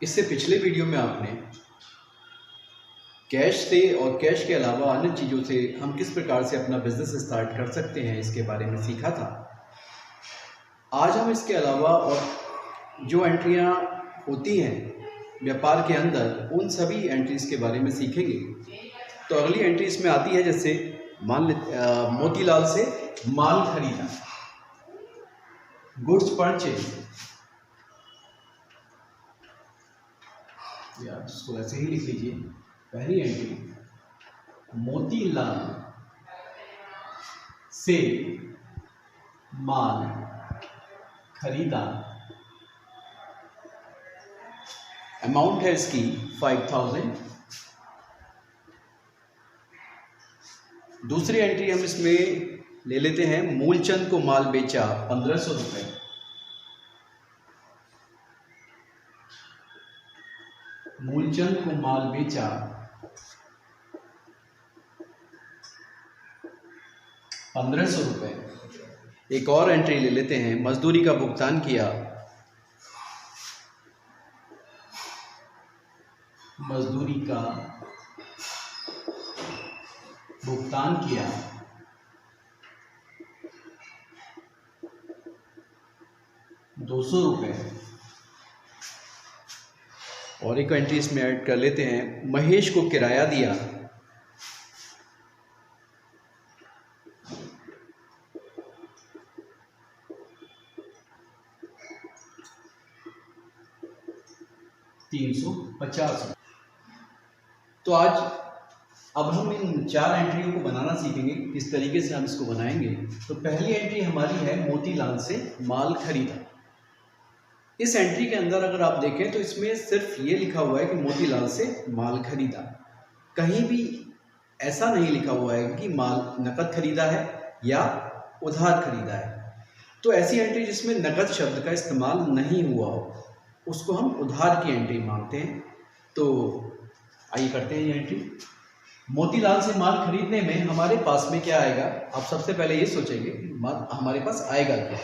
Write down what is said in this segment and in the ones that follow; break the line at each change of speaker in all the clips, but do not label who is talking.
इससे पिछले वीडियो में आपने कैश से और कैश के अलावा अन्य चीज़ों से हम किस प्रकार से अपना बिजनेस स्टार्ट कर सकते हैं इसके बारे में सीखा था। आज हम इसके अलावा और जो एंट्रियां होती हैं व्यापार के अंदर उन सभी एंट्रीज के बारे में सीखेंगे। तो अगली एंट्री इसमें आती है, जैसे मोतीलाल से माल खरीदा, गुड्स परचेज, या इसको ऐसे ही लिख लीजिए। पहली एंट्री, मोतीलाल से माल खरीदा, अमाउंट है इसकी 5000। दूसरी एंट्री हम इसमें ले लेते हैं, मूलचंद को माल बेचा 1500 रुपये, मूलचंद को माल बेचा 1500 रुपये। एक और एंट्री ले लेते हैं, मजदूरी का भुगतान किया, मजदूरी का भुगतान किया 200 रुपये। और एक एंट्री इसमें ऐड कर लेते हैं, महेश को किराया दिया, ₹350। तो आज अब हम इन 4 एंट्रियों को बनाना सीखेंगे, किस तरीके से हम इसको बनाएंगे। तो पहली एंट्री हमारी है, मोतीलाल से माल खरीदा। इस एंट्री के अंदर अगर आप देखें तो इसमें सिर्फ ये लिखा हुआ है कि मोतीलाल से माल खरीदा, कहीं भी ऐसा नहीं लिखा हुआ है कि माल नकद खरीदा है या उधार खरीदा है। तो ऐसी एंट्री जिसमें नकद शब्द का इस्तेमाल नहीं हुआ हो उसको हम उधार की एंट्री मानते हैं। तो आइए करते हैं ये एंट्री। मोतीलाल से माल खरीदने में हमारे पास में क्या आएगा, आप सबसे पहले ये सोचेंगे हमारे पास आएगा क्या।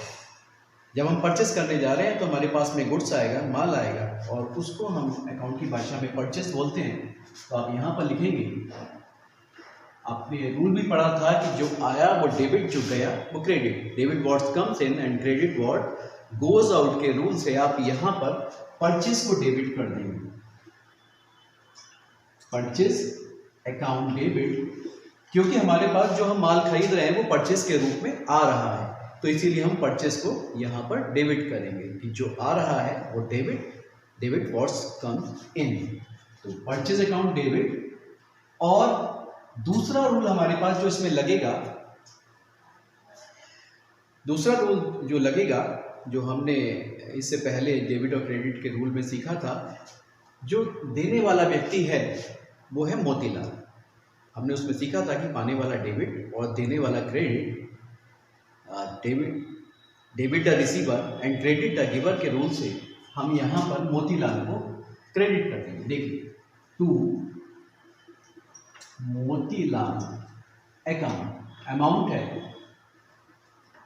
जब हम परचेस करने जा रहे हैं तो हमारे पास में गुड्स आएगा, माल आएगा, और उसको हम अकाउंट की भाषा में परचेस बोलते हैं। तो आप यहाँ पर लिखेंगे, आपने रूल भी पढ़ा था कि जो आया वो डेबिट, जो गया वो credit. Debit what comes in and credit what goes out के रूल से आप यहाँ पर परचेस को डेबिट कर देंगे, परचेस अकाउंट डेबिट, क्योंकि हमारे पास जो हम माल खरीद रहे हैं वो परचेस के रूप में आ रहा है, तो इसीलिए हम परचेस को यहाँ पर डेबिट करेंगे कि जो आ रहा है वो डेबिट व्हाट्स कम्स इन, तो परचेस अकाउंट डेबिट। और दूसरा रूल हमारे पास जो इसमें लगेगा, दूसरा रूल जो लगेगा, जो हमने इससे पहले डेबिट और क्रेडिट के रूल में सीखा था, जो देने वाला व्यक्ति है वो है मोतीलाल। हमने उसमें सीखा था कि पाने वाला डेबिट और देने वाला credit, debit the receiver and credit the giver के रूल से हम यहाँ पर मोतीलाल को क्रेडिट कर देंगे। देखिए, टू मोतीलाल अकाउंट, अमाउंट है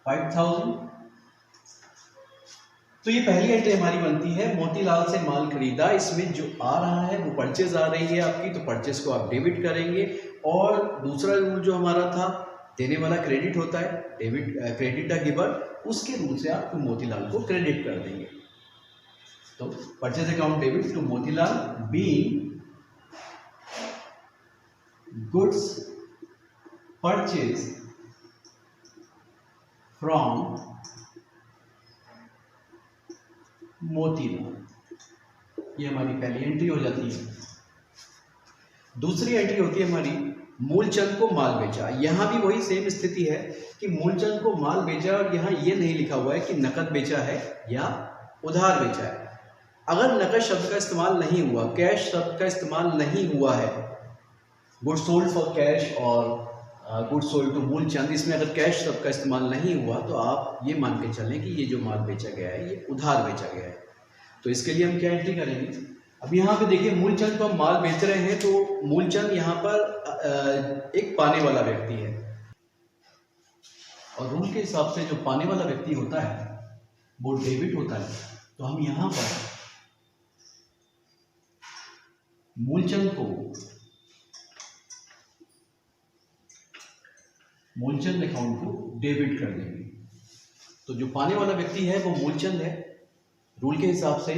5000। तो ये पहली एंट्री हमारी बनती है, मोतीलाल से माल खरीदा। इसमें जो आ रहा है वो परचेज आ रही है आपकी, तो परचेज को आप डेबिट करेंगे। और दूसरा रूल जो हमारा था, देने वाला क्रेडिट होता है, डेबिट क्रेडिट द गिवर, उसके रूल से आप मोतीलाल को क्रेडिट कर देंगे। तो purchase account debit to Motilal being goods purchase from Motilal. ये हमारी पहली एंट्री हो जाती है। दूसरी एंट्री होती है हमारी, मूलचंद को माल बेचा। यहाँ भी वही सेम स्थिति है कि मूलचंद को माल बेचा, और यहाँ ये नहीं लिखा हुआ है कि नकद बेचा है या उधार बेचा है। अगर नकद शब्द का इस्तेमाल नहीं हुआ, कैश शब्द का इस्तेमाल नहीं हुआ है, गुड्स सोल्ड फॉर कैश और गुड्स सोल्ड टू मूलचंद, इसमें अगर कैश शब्द का इस्तेमाल नहीं हुआ तो आप ये मान के चलें कि ये जो माल बेचा गया है ये उधार बेचा गया है। तो इसके लिए हम क्या एंट्री करेंगे, अब यहाँ पे देखिए मूलचंद को हम माल बेच रहे हैं, तो मूलचंद यहाँ पर एक पाने वाला व्यक्ति है, और रूल के हिसाब से जो पाने वाला व्यक्ति होता है वो डेबिट होता है। तो हम यहाँ पर मूलचंद अकाउंट को डेबिट कर देंगे। तो जो पाने वाला व्यक्ति है वो मूलचंद है। रूल के हिसाब से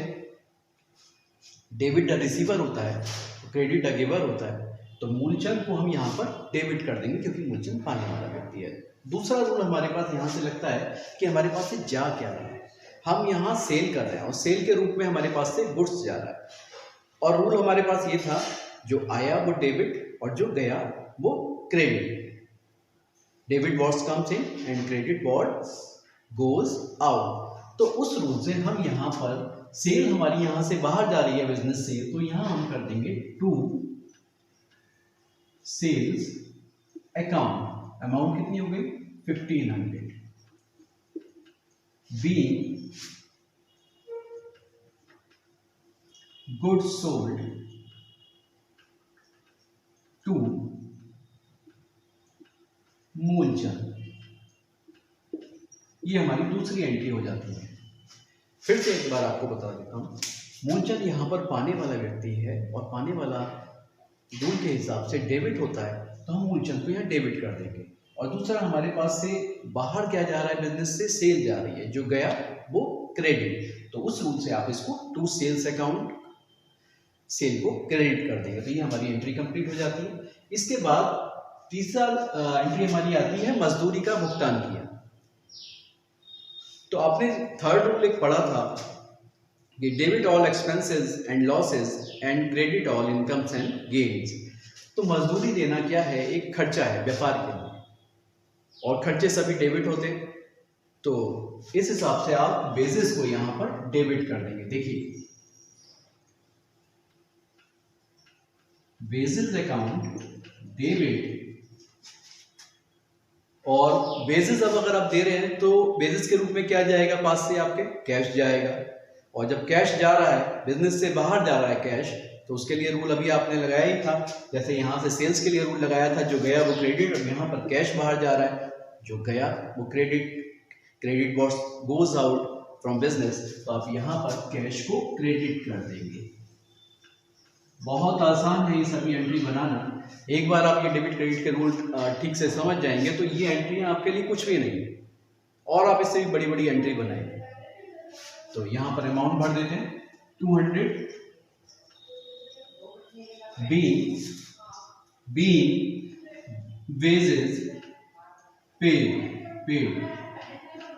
डेबिट द रिसीवर होता है, क्रेडिट द गिवर होता है। तो मूलचंद को हम यहाँ पर डेबिट कर देंगे क्योंकि मूलचंद पाने वाला व्यक्ति है। दूसरा रूल हमारे पास यहाँ से लगता है कि हमारे पास से जा क्या रहा है। हम यहाँ सेल कर रहे हैं और सेल के रूप में हमारे पास से गुड्स जा रहा है, और रूल हमारे पास ये था जो आया वो डेबिट और जो गया वो credit. Debit what's comes in and credit what's goes out. तो उस रूल से हम यहाँ पर सेल हमारी यहाँ से बाहर जा रही है बिजनेस से, तो यहाँ हम कर देंगे टू सेल्स अकाउंट। अमाउंट कितनी हो गई 1500। Be goods sold to Moolchand. ये हमारी दूसरी एंट्री हो जाती है। फिर से एक बार आपको बता देता हूं, मूलचंद यहां पर पाने वाला व्यक्ति है और पाने वाला रूल के हिसाब से डेबिट होता है, तो हम मूलचंद को यहाँ डेबिट कर देंगे। और दूसरा हमारे पास से बाहर क्या जा रहा है, बिजनेस से सेल जा रही है, जो गया वो क्रेडिट। तो उस रूल से आप इसको टू सेल्स अकाउंट, सेल को क्रेडिट कर देंगे। तो ये हमारी एंट्री कंप्लीट हो जाती है। इसके बाद तीसरा एंट्री हमारी आती है मजदूरी का भुगतान किया। तो आपने थर्ड रूल एक पढ़ा था कि debit all expenses and losses and credit all incomes and gains. तो मजदूरी देना क्या है, एक खर्चा है व्यापार के लिए, और खर्चे सभी डेबिट होते हैं। तो इस हिसाब से आप बेसिस को यहां पर डेबिट कर देंगे। देखिए बेसिस अकाउंट डेबिट, और बेसिस अब अगर आप दे रहे हैं तो बेसिस के रूप में क्या जाएगा, पास से आपके कैश जाएगा। और जब कैश जा रहा है, बिजनेस से बाहर जा रहा है कैश, तो उसके लिए रूल अभी आपने लगाया ही था। जैसे यहाँ से सेल्स के लिए रूल लगाया था, जो गया वो क्रेडिट, और यहाँ पर कैश बाहर जा रहा है, जो गया वो credit goes out from business. तो आप यहाँ पर कैश को क्रेडिट कर देंगे। बहुत आसान है ये सभी एंट्री बनाना। एक बार आप ये डेबिट क्रेडिट के रूल ठीक से समझ जाएंगे तो ये एंट्री आपके लिए कुछ भी नहीं है, और आप इससे भी बड़ी बड़ी एंट्री बनाएंगे। तो यहाँ पर अमाउंट भर देते हैं 200। बी वेजेस पेड,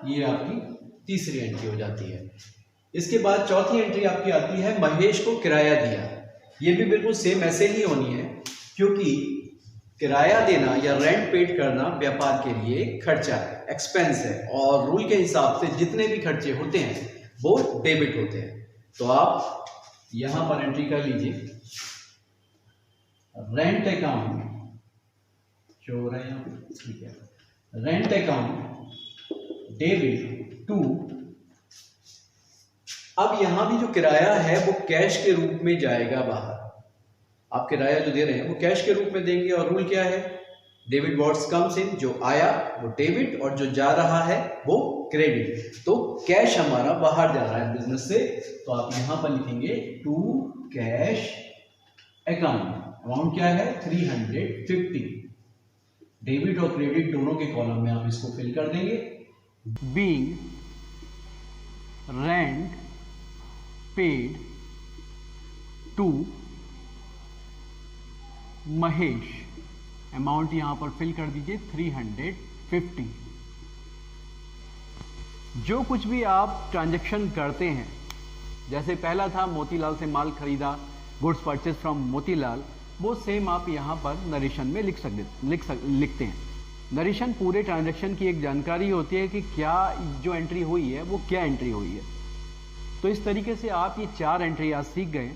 ये आपकी तीसरी एंट्री हो जाती है। इसके बाद चौथी एंट्री आपकी आती है महेश को किराया दिया। ये भी बिल्कुल सेम ऐसे ही होनी है, क्योंकि किराया देना या रेंट पेड करना व्यापार के लिए खर्चा है, एक्सपेंस है, और रूल के हिसाब से जितने भी खर्चे होते हैं वो डेबिट होते हैं। तो आप यहां पर एंट्री कर लीजिए रेंट अकाउंट, जो हो रहा है यहाँ पे, ठीक है, रेंट अकाउंट डेबिट टू। अब यहां भी जो किराया है वो कैश के रूप में जाएगा बाहर। आप किराया जो दे रहे हैं वो कैश के रूप में देंगे, और रूल क्या है, डेबिट व्हाट्स कम्स इन, जो आया वो डेबिट और जो जा रहा है वो क्रेडिट। तो कैश हमारा बाहर जा रहा है बिजनेस से, तो आप यहां पर लिखेंगे टू कैश अकाउंट। अमाउंट क्या है 350। डेबिट और क्रेडिट दोनों के कॉलम में आप इसको फिल कर देंगे। Being rent paid to Mahesh, amount यहां पर फिल कर दीजिए 350। जो कुछ भी आप ट्रांजैक्शन करते हैं, जैसे पहला था मोतीलाल से माल खरीदा, गुड्स परचेज फ्रॉम मोतीलाल, वो सेम आप यहां पर नरेशन में लिखते हैं। नरेशन पूरे ट्रांजैक्शन की एक जानकारी होती है कि क्या जो एंट्री हुई है वो क्या एंट्री हुई है। तो इस तरीके से आप ये 4 एंट्री आज सीख गए।